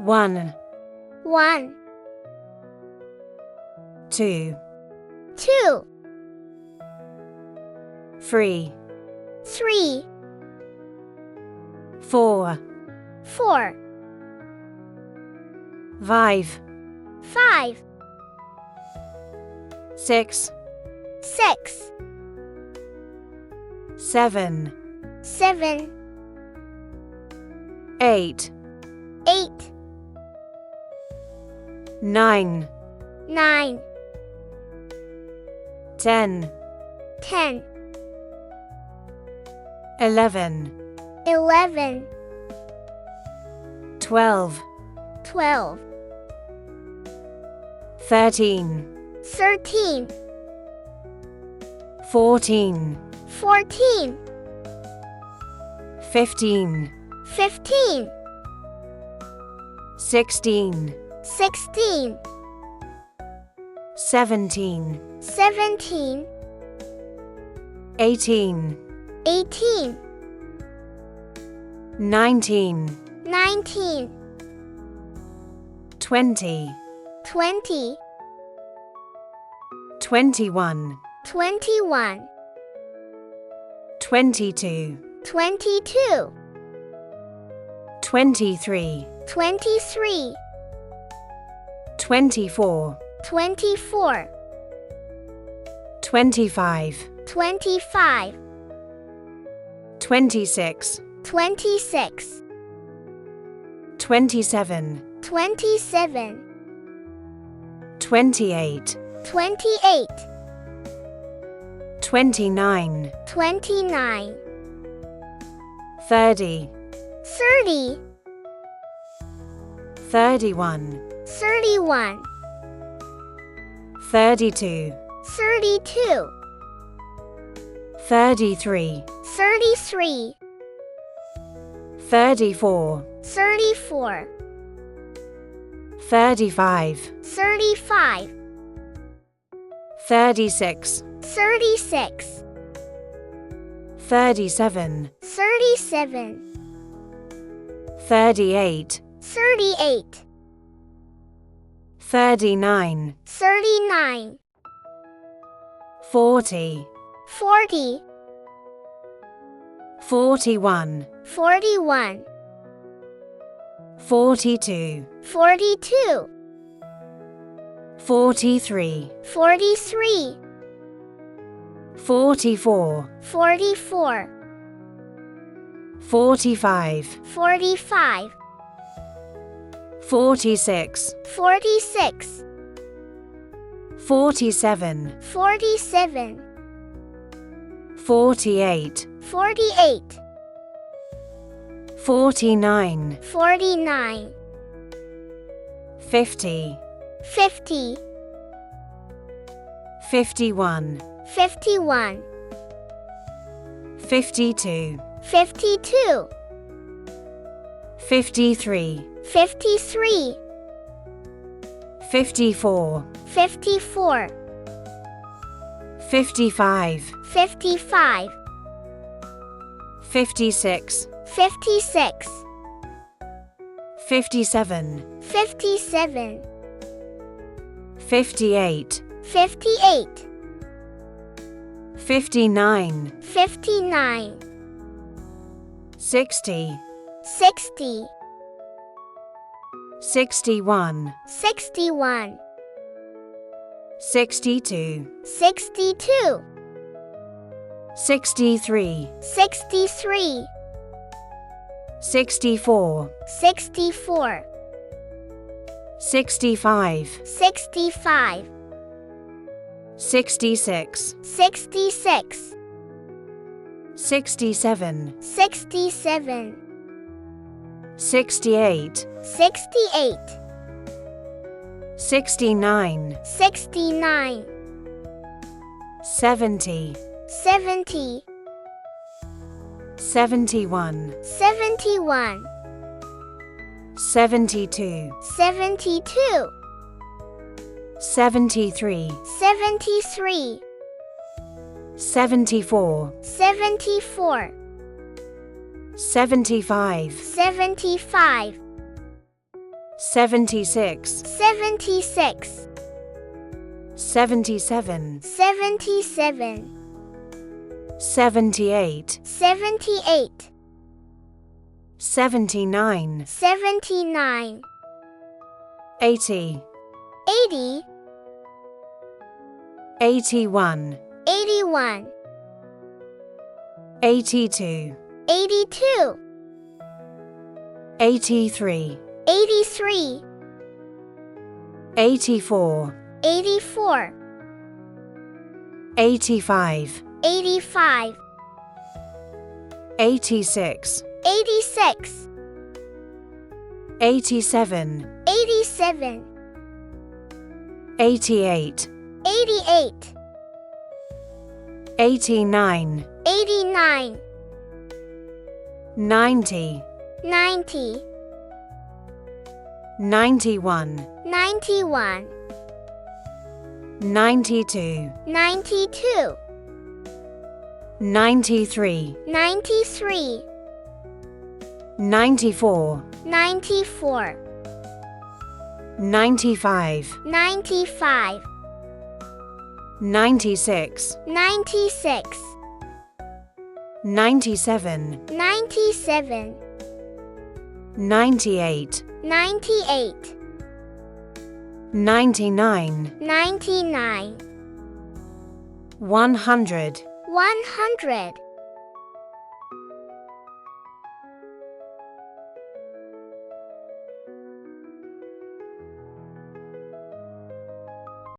1, 1, 2, 2, 3, 3, 4, 4, 5, 5, 6, 6, 7, 7, 8, 8, 9, 9, 10, 10, 11, 11, 12, 12, 13, 13, 14, 14, 15, 15, 16, 16, 17, 17, 18, 18, 19, 19, 20, 20, 21, 21, 22, 22, 23, 23, 24, 24, 25, 25, 26, 26, 27, 27, 28, 28, 29, 29, 30, 30, 31, 31, 32, 32, 33, 33, 34, 34, 35, 35, 36, 36, 37, 37, 38, 38, 39, 39, 40, 40, 41, 41, 42, 42, 43, 43, 44, 44, 45, 45, 46, 46, 47, 47, 48, 48, 49, 49, 50, 50, 51, 51, 52, 52, 53, 53, 54, 54, 55, 55, 56, 56, 57, 57, 58, 58, 59, 59, 60, 60, 61, 61, 62, 62, 63, 63, 64, 64, 65, 65, 66, 66, 67, 67, 68, 68, 69, 69, 70, 70, 71, 71, 72, 72, 73, 73, 74, 74, 75, 75, 76, 76, 77, 77, 78, 78, 79, 79, 80, 80, 81, 81, 82, 82, 83, 83, 84, 84, 85, 85, 86, 86, 87, 87, 88, 88, 89, 89, 90, 90, 91, 91, 92, 92, 93, 93, 94, 94, 95, 95, 96, 96, 97, 97, 98, 98, 99, 99, 100. 100.